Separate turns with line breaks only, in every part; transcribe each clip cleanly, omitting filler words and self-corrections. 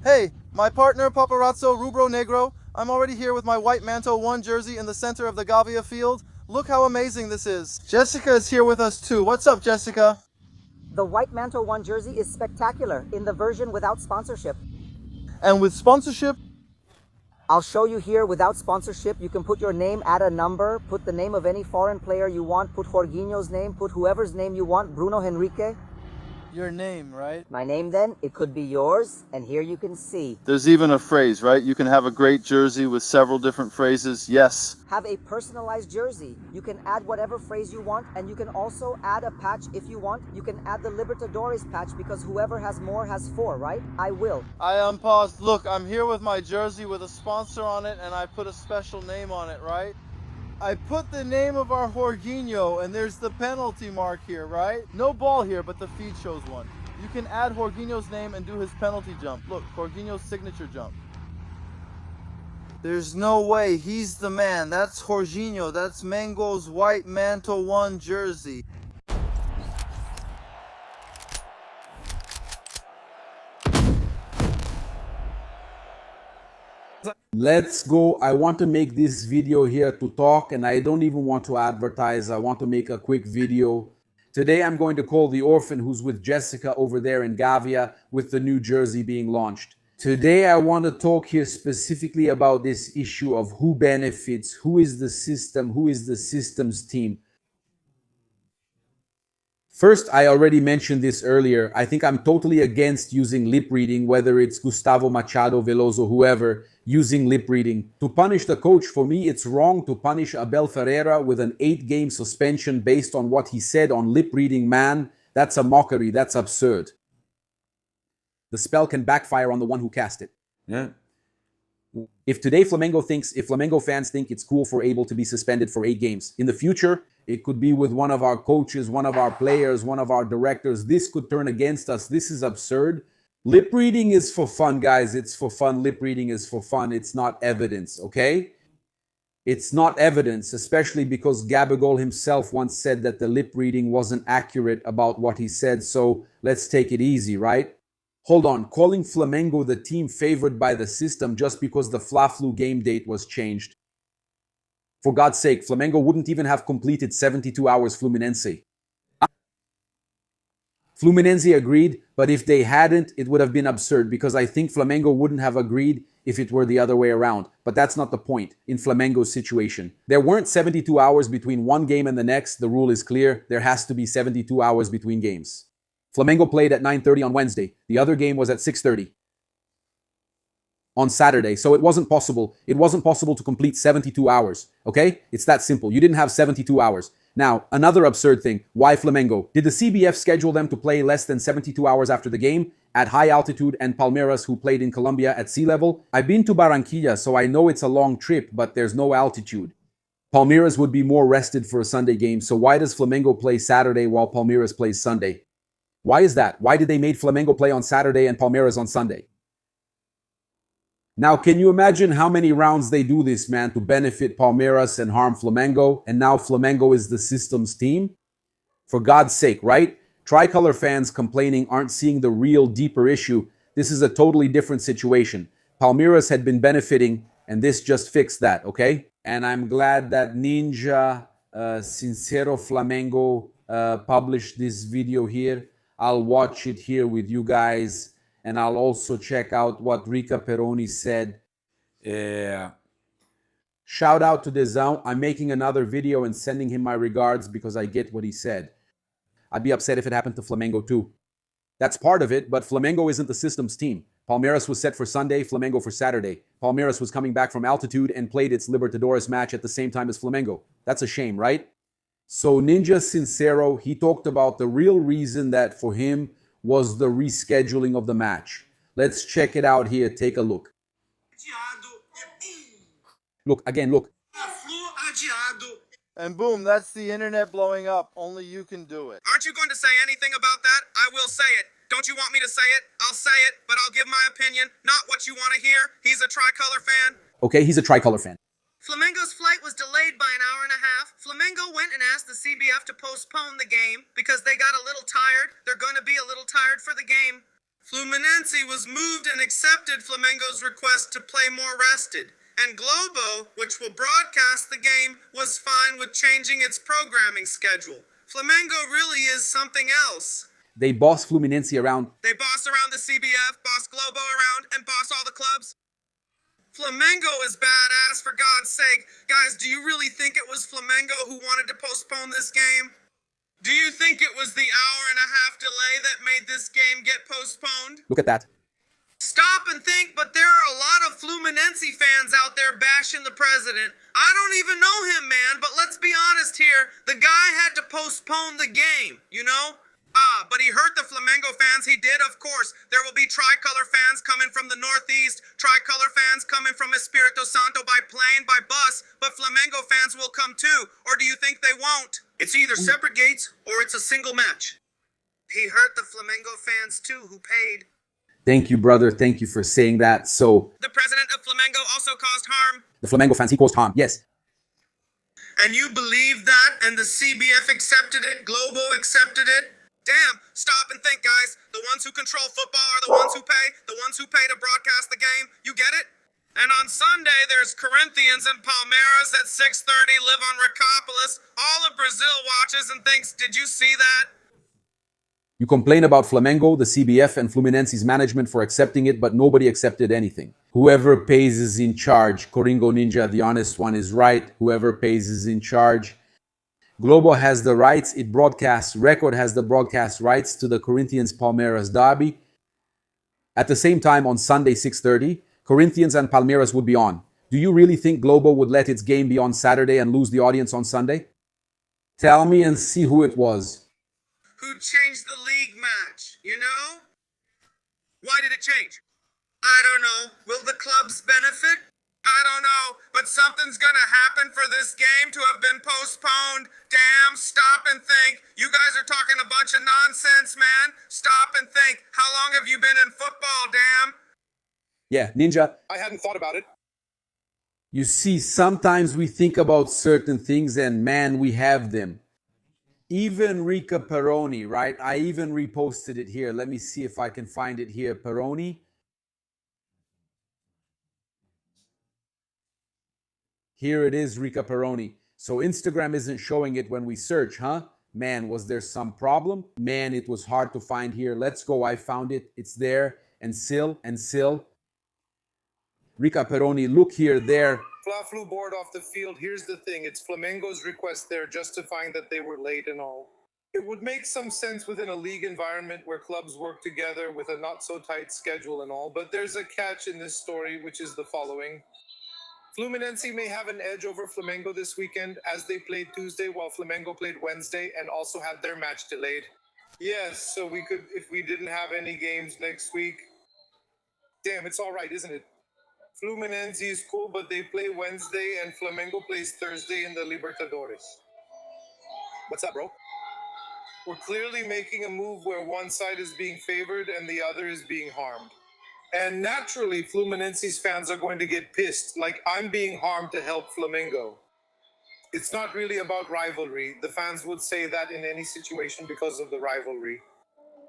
Hey, my partner Paparazzo Rubro Negro, I'm already here with my White Manto 1 jersey in the center of the Gavia field. Look how amazing this is. Jessica is here with us too. What's up, Jessica?
The White Manto 1 jersey is spectacular in the version without sponsorship.
And with sponsorship,
I'll show you here without sponsorship. You can put your name, add a number, put the name of any foreign player you want, put Jorginho's name, put whoever's name you want, Bruno Henrique.
your name, right?
My name then, it could be yours, and here you can see.
There's even a phrase, right? You can have a great jersey with several different phrases. Yes.
Have a personalized jersey. You can add whatever phrase you want, and you can also add a patch if you want. You can add the Libertadores patch because whoever has more has 4, right? I will.
I unpaused. Look, I'm here with my jersey with a sponsor on it, and I put a special name on it, right? I put the name of our Jorginho, and there's the penalty mark here, right? No ball here, but the feed shows one. You can add Jorginho's name and do his penalty jump. Look, Jorginho's signature jump. There's no way. He's the man. That's Jorginho. That's Mango's White Manto 1 jersey.
Let's go. I want to make this video here to talk, and I don't even want to advertise. I want to make a quick video. Today I'm going to call the orphan who's with Jessica over there in Gavia with the new jersey being launched. Today I want to talk here specifically about this issue of who benefits, who is the system, who is the systems team. First, I already mentioned this earlier. I think I'm totally against using lip reading, whether it's Gustavo Machado, Veloso, whoever, using lip reading. To punish the coach, for me, it's wrong to punish Abel Ferreira with an 8-game suspension based on what he said on lip reading, man. That's a mockery. That's absurd. The spell can backfire on the one who cast it. Yeah. If today Flamengo fans think it's cool for Abel to be suspended for 8 games, in the future, it could be with one of our coaches, one of our players, one of our directors. This could turn against us. This is absurd. Lip reading is for fun, guys. It's for fun. Lip reading is for fun. It's not evidence, okay? It's not evidence, especially because Gabigol himself once said that the lip reading wasn't accurate about what he said. So let's take it easy, right? Hold on, calling Flamengo the team favored by the system just because the Fla-Flu game date was changed. For God's sake, Flamengo wouldn't even have completed 72 hours Fluminense. Fluminense agreed, but if they hadn't, it would have been absurd because I think Flamengo wouldn't have agreed if it were the other way around. But that's not the point in Flamengo's situation. There weren't 72 hours between one game and the next. The rule is clear. There has to be 72 hours between games. Flamengo played at 9:30 on Wednesday. The other game was at 6:30 on Saturday. So it wasn't possible. It wasn't possible to complete 72 hours. Okay? It's that simple. You didn't have 72 hours. Now, another absurd thing. Why Flamengo? Did the CBF schedule them to play less than 72 hours after the game at high altitude and Palmeiras, who played in Colombia, at sea level? I've been to Barranquilla, so I know it's a long trip, but there's no altitude. Palmeiras would be more rested for a Sunday game, so why does Flamengo play Saturday while Palmeiras plays Sunday? Why is that? Why did they make Flamengo play on Saturday and Palmeiras on Sunday? Now, can you imagine how many rounds they do this, man, to benefit Palmeiras and harm Flamengo? And now Flamengo is the system's team? For God's sake, right? Tricolor fans complaining aren't seeing the real deeper issue. This is a totally different situation. Palmeiras had been benefiting, and this just fixed that, okay? And I'm glad that Ninja Sincero Flamengo published this video here. I'll watch it here with you guys. And I'll also check out what Rica Peroni said. Shout out to Dezão. I'm making another video and sending him my regards because I get what he said. I'd be upset if it happened to Flamengo too. That's part of it, but Flamengo isn't the system's team. Palmeiras was set for Sunday, Flamengo for Saturday. Palmeiras was coming back from altitude and played its Libertadores match at the same time as Flamengo. That's a shame, right? So Ninja Sincero, he talked about the real reason that for him was the rescheduling of the match. Let's check it out here. Take a look. Look, again, look.
And boom, that's the internet blowing up. Only you can do it.
Aren't you going to say anything about that? I will say it. Don't you want me to say it? I'll say it, but I'll give my opinion, not what you want to hear. He's a tricolor fan.
Okay, he's a tricolor fan.
Flamengo's flight was delayed by an hour and a half. Flamengo went and asked the CBF to postpone the game because they got a little tired. They're going to be a little tired for the game. Fluminense was moved and accepted Flamengo's request to play more rested, and Globo, which will broadcast the game, was fine with changing its programming schedule. Flamengo really is something else.
They boss Fluminense around.
They boss around the CBF, boss Globo around, and boss all the clubs. Flamengo is badass, for God's sake. Guys, do you really think it was Flamengo who wanted to postpone this game? Do you think it was the hour-and-a-half delay that made this game get postponed?
Look at that.
Stop and think, but there are a lot of Fluminense fans out there bashing the president. I don't even know him, man, but let's be honest here. The guy had to postpone the game, you know? But he hurt the Flamengo fans. He did, of course. There will be tricolor fans coming from the Northeast, tricolor fans coming from Espirito Santo by plane, by bus, but Flamengo fans will come too. Or do you think they won't? It's either separate gates or it's a single match. He hurt the Flamengo fans too, who paid.
Thank you, brother. Thank you for saying that. So,
The president of Flamengo also caused harm.
the Flamengo fans, he caused harm. Yes.
And you believe that, and the CBF accepted it, Globo accepted it? Damn, stop and think, guys. The ones who control football are the ones who pay to broadcast the game. You get it? And on Sunday, there's Corinthians and Palmeiras at 6:30 live on Recopolis. All of Brazil watches and thinks, did you see that?
You complain about Flamengo, the CBF, and Fluminense's management for accepting it, but nobody accepted anything. Whoever pays is in charge. Coringo Ninja, the honest one, is right. Whoever pays is in charge. Globo has the rights. It broadcasts. Record has the broadcast rights to the Corinthians Palmeiras derby. At the same time, on Sunday, 6:30, Corinthians and Palmeiras would be on. Do you really think Globo would let its game be on Saturday and lose the audience on Sunday? Tell me and see who it was.
Who changed the league match, you know? Why did it change? I don't know. Will the clubs benefit? I don't know, but something's gonna happen for this game to have been postponed. Damn, stop and think. You guys are talking a bunch of nonsense, man. Stop and think. How long have you been in football, damn?
Yeah, Ninja.
I hadn't thought about it.
You see, sometimes we think about certain things and man, we have them. Even Rica Peroni, right? I even reposted it here. Let me see if I can find it here. Peroni. Here it is, Rica Peroni. So Instagram isn't showing it when we search, huh? Man, was there some problem? Man, it was hard to find here. Let's go. I found it. It's there. And Sil. Rica Peroni, look here, there.
Fla flew board off the field. Here's the thing. It's Flamengo's request there justifying that they were late and all. It would make some sense within a league environment where clubs work together with a not so tight schedule and all, but there's a catch in this story, which is the following. Fluminense may have an edge over Flamengo this weekend as they played Tuesday while Flamengo played Wednesday and also had their match delayed. Yes, so we could, if we didn't have any games next week. Damn, it's all right, isn't it? Fluminense is cool, but they play Wednesday and Flamengo plays Thursday in the Libertadores. What's up, bro? We're clearly making a move where one side is being favored and the other is being harmed. And naturally, Fluminense's fans are going to get pissed, like I'm being harmed to help Flamengo. It's not really about rivalry. The fans would say that in any situation because of the rivalry.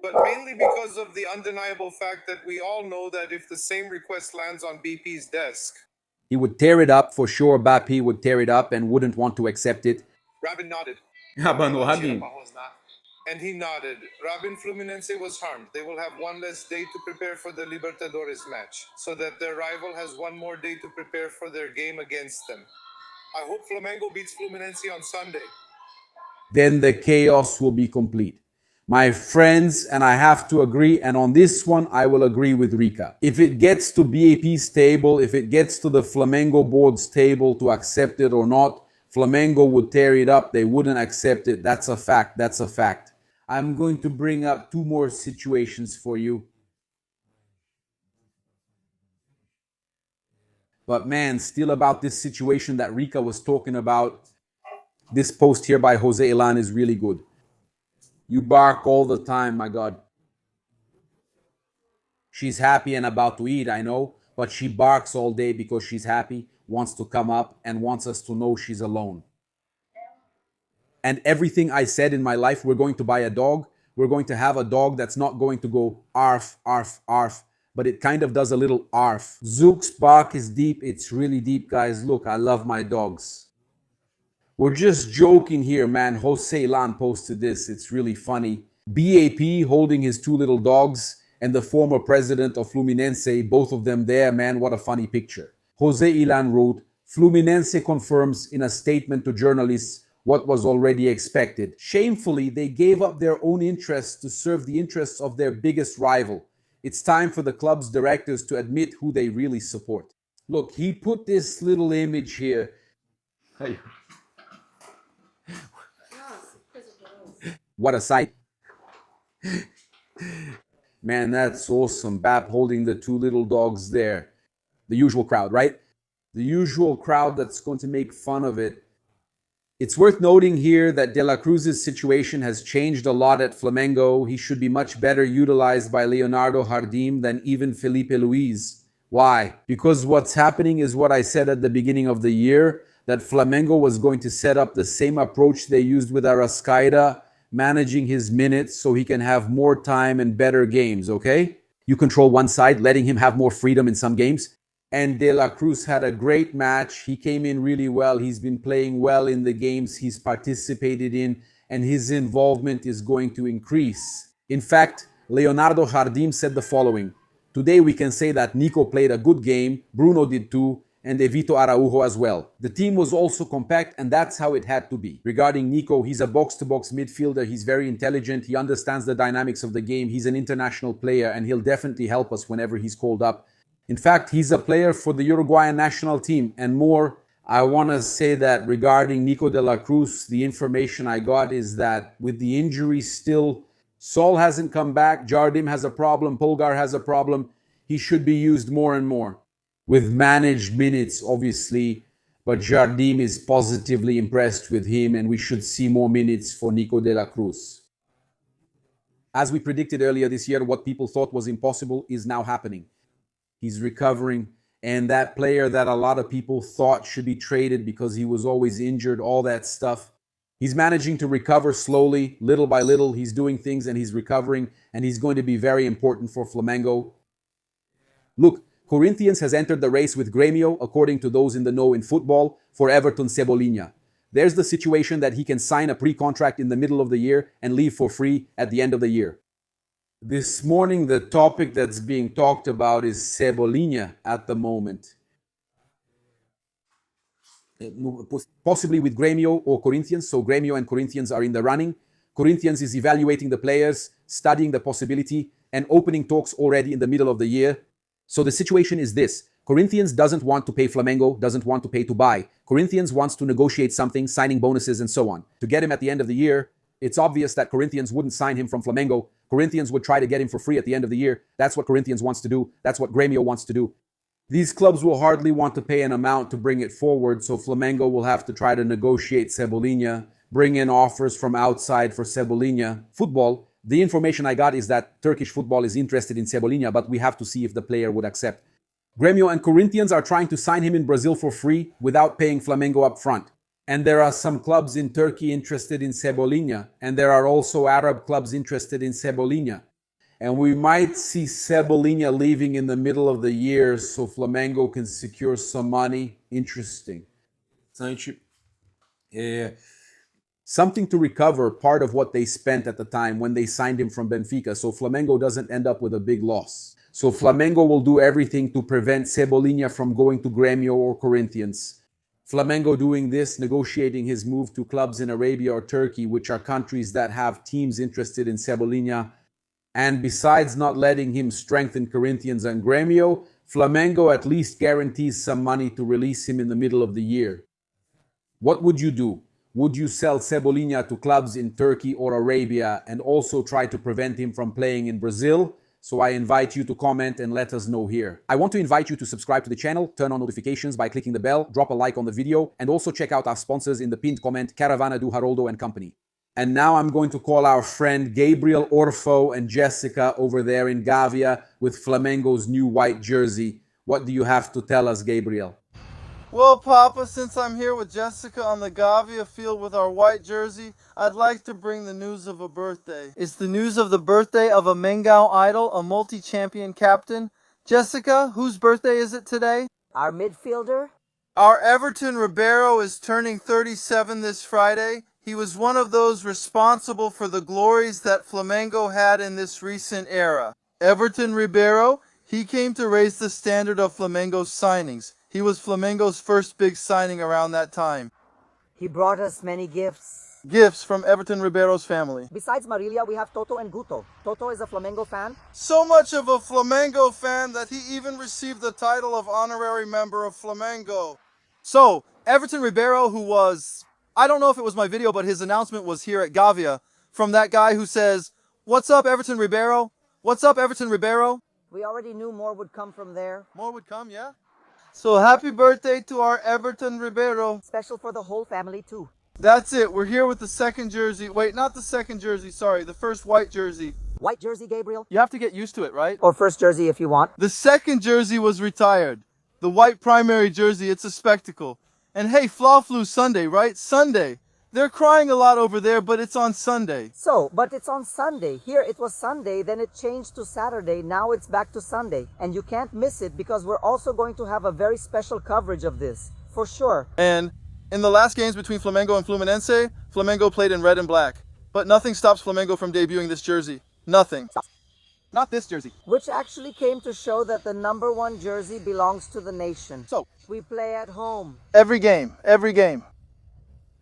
But mainly because of the undeniable fact that we all know that if the same request lands on BP's desk,
He would tear it up for sure. Bapi would tear it up and wouldn't want to accept it.
Rabin nodded.
Rabin.
And he nodded. Rabin Fluminense was harmed. They will have one less day to prepare for the Libertadores match, so that their rival has one more day to prepare for their game against them. I hope Flamengo beats Fluminense on Sunday.
Then the chaos will be complete. My friends, and I have to agree, and on this one, I will agree with Rika. If it gets to BAP's table, if it gets to the Flamengo board's table to accept it or not, Flamengo would tear it up. They wouldn't accept it. That's a fact. That's a fact. I'm going to bring up two more situations for you. But man, still about this situation that Rika was talking about, this post here by Jose Elan is really good. You bark all the time, my God. She's happy and about to eat, I know, but she barks all day because she's happy, wants to come up, and wants us to know she's alone. And everything I said in my life, we're going to buy a dog, we're going to have a dog that's not going to go arf, arf, arf, but it kind of does a little arf. Zook's bark is deep. It's really deep, guys. Look, I love my dogs. We're just joking here, man. Jose Lan posted this. It's really funny. BAP holding his two little dogs and the former president of Fluminense, both of them there, man. What a funny picture. Jose Ilan wrote, Fluminense confirms in a statement to journalists what was already expected. Shamefully, they gave up their own interests to serve the interests of their biggest rival. It's time for the club's directors to admit who they really support. Look, he put this little image here. What a sight. Man, that's awesome. Bap holding the two little dogs there. The usual crowd, right? The usual crowd that's going to make fun of it. It's worth noting here that De La Cruz's situation has changed a lot at Flamengo. He should be much better utilized by Leonardo Jardim than even Felipe Luis. Why? Because what's happening is what I said at the beginning of the year, that Flamengo was going to set up the same approach they used with Arrascaeta, managing his minutes so he can have more time and better games, okay? You control one side, letting him have more freedom in some games. And De La Cruz had a great match. He came in really well. He's been playing well in the games he's participated in, and his involvement is going to increase. In fact, Leonardo Jardim said the following: today we can say that Nico played a good game, Bruno did too, and Evito Araujo as well. The team was also compact, and that's how it had to be. Regarding Nico, he's a box-to-box midfielder. He's very intelligent. He understands the dynamics of the game. He's an international player, and he'll definitely help us whenever he's called up. In fact, he's a player for the Uruguayan national team. And more, I want to say that regarding Nico de la Cruz, the information I got is that with the injury still, Sol hasn't come back, Jardim has a problem, Polgar has a problem. He should be used more and more. With managed minutes, obviously, but Jardim is positively impressed with him, and we should see more minutes for Nico de la Cruz. As we predicted earlier this year, what people thought was impossible is now happening. He's recovering, and that player that a lot of people thought should be traded because he was always injured, all that stuff, he's managing to recover slowly, little by little. He's doing things and he's recovering, and he's going to be very important for Flamengo. Look, Corinthians has entered the race with Grêmio, according to those in the know in football, for Everton Cebolinha. There's the situation that he can sign a pre-contract in the middle of the year and leave for free at the end of the year. This morning, the topic that's being talked about is Cebolinha at the moment. Possibly with Grêmio or Corinthians, so Grêmio and Corinthians are in the running. Corinthians is evaluating the players, studying the possibility, and opening talks already in the middle of the year. So the situation is this. Corinthians doesn't want to pay Flamengo, doesn't want to pay to buy. Corinthians wants to negotiate something, signing bonuses and so on. To get him at the end of the year, it's obvious that Corinthians wouldn't sign him from Flamengo. Corinthians would try to get him for free at the end of the year. That's what Corinthians wants to do. That's what Grêmio wants to do. These clubs will hardly want to pay an amount to bring it forward, so Flamengo will have to try to negotiate Cebolinha, bring in offers from outside for Cebolinha. Football, the information I got is that Turkish football is interested in Cebolinha, but we have to see if the player would accept. Grêmio and Corinthians are trying to sign him in Brazil for free without paying Flamengo up front. And there are some clubs in Turkey interested in Cebolinha, and there are also Arab clubs interested in Cebolinha. And we might see Cebolinha leaving in the middle of the year so Flamengo can secure some money. Interesting. Something to recover part of what they spent at the time when they signed him from Benfica, so Flamengo doesn't end up with a big loss. So Flamengo will do everything to prevent Cebolinha from going to Grêmio or Corinthians. Flamengo doing this, negotiating his move to clubs in Arabia or Turkey, which are countries that have teams interested in Cebolinha. And besides not letting him strengthen Corinthians and Grêmio, Flamengo at least guarantees some money to release him in the middle of the year. What would you do? Would you sell Cebolinha to clubs in Turkey or Arabia and also try to prevent him from playing in Brazil? So I invite you to comment and let us know here. I want to invite you to subscribe to the channel, turn on notifications by clicking the bell, drop a like on the video, and also check out our sponsors in the pinned comment, Caravana do Haroldo and Company. And now I'm going to call our friend Gabriel Orfo and Jessica over there in Gavia with Flamengo's new white jersey. What do you have to tell us, Gabriel?
Well, Papa, since I'm here with Jessica on the Gavia field with our white jersey, I'd like to bring the news of a birthday. It's the news of the birthday of a Mengao idol, a multi-champion captain. Jessica, whose birthday is it today?
Our midfielder?
Our Everton Ribeiro is turning 37 this Friday. He was one of those responsible for the glories that Flamengo had in this recent era. Everton Ribeiro, he came to raise the standard of Flamengo's signings. He was Flamengo's first big signing around that time.
He brought us many gifts.
Gifts from Everton Ribeiro's family.
Besides Marilia, we have Toto and Guto. Toto is a Flamengo fan.
So much of a Flamengo fan that he even received the title of honorary member of Flamengo. So, Everton Ribeiro, who was, I don't know if it was my video, but his announcement was here at Gavia, from that guy who says, "What's up, Everton Ribeiro? What's up, Everton Ribeiro?"
We already knew more would come from there.
More would come, yeah? So happy birthday to our Everton Ribeiro.
Special for the whole family too.
That's it. We're here with the second jersey. Wait, not the second jersey, sorry. The first white jersey.
White jersey, Gabriel?
You have to get used to it, right?
Or first jersey if you want.
The second jersey was retired. The white primary jersey, it's a spectacle. And hey, Fla-Flu Sunday, right? Sunday. They're crying a lot over there, but it's on Sunday.
So, but it's on Sunday. Here it was Sunday, then it changed to Saturday. Now it's back to Sunday. And you can't miss it because we're also going to have a very special coverage of this. For sure.
And in the last games between Flamengo and Fluminense, Flamengo played in red and black. But nothing stops Flamengo from debuting this jersey. Nothing. Not this jersey.
Which actually came to show that the number one jersey belongs to the nation.
So,
we play at home.
every game, every game.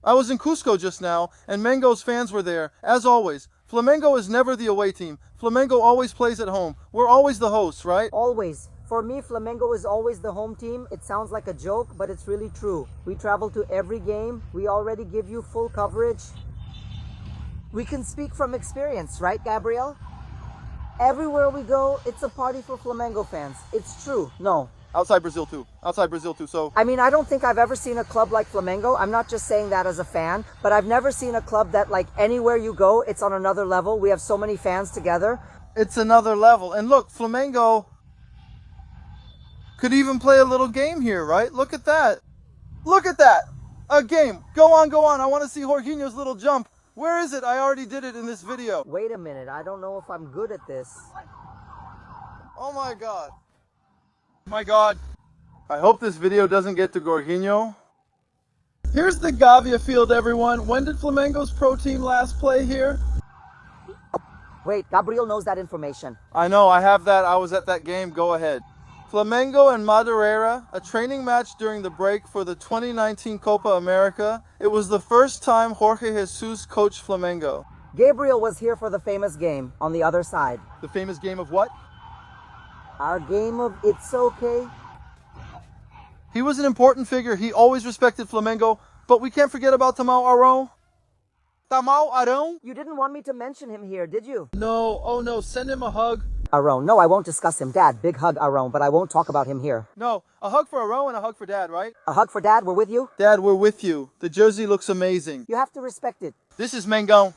I was in Cusco just now, and Mengo's fans were there, as always. Flamengo is never the away team. Flamengo always plays at home. We're always the hosts, right?
Always. For me, Flamengo is always the home team. It sounds like a joke, but it's really true. We travel to every game. We already give you full coverage. We can speak from experience, right, Gabriel? Everywhere we go, it's a party for Flamengo fans. It's true. No.
Outside Brazil too. Outside Brazil too, so...
I mean, I don't think I've ever seen a club like Flamengo. I'm not just saying that as a fan, but I've never seen a club that, like, anywhere you go, it's on another level. We have so many fans together.
It's another level. And look, Flamengo could even play a little game here, right? Look at that. Look at that. A game. Go on, go on. I want to see Jorginho's little jump. Where is it? I already did it in this video.
Wait a minute. I don't know if I'm good at this.
Oh my God. My God. I hope this video doesn't get to Jorginho. Here's the Gavia field, everyone. When did Flamengo's pro team last play here?
Wait, Gabriel knows that information.
I know, I have that. I was at that game. Go ahead. Flamengo and Madureira, a training match during the break for the 2019 Copa America. It was the first time Jorge Jesus coached Flamengo.
Gabriel was here for the famous game on the other side.
The famous game of what?
Our game of It's Okay.
He was an important figure. He always respected Flamengo, but we can't forget about Tamao Arão. Tamao Arão?
You didn't want me to mention him here, did you?
No, oh no, send him a hug.
Arão. No, I won't discuss him. Dad, big hug, Arão, but I won't talk about him here.
No, a hug for Arão and a hug for Dad, right?
A hug for Dad, we're with you?
Dad, we're with you. The jersey looks amazing.
You have to respect it.
This is Mengão.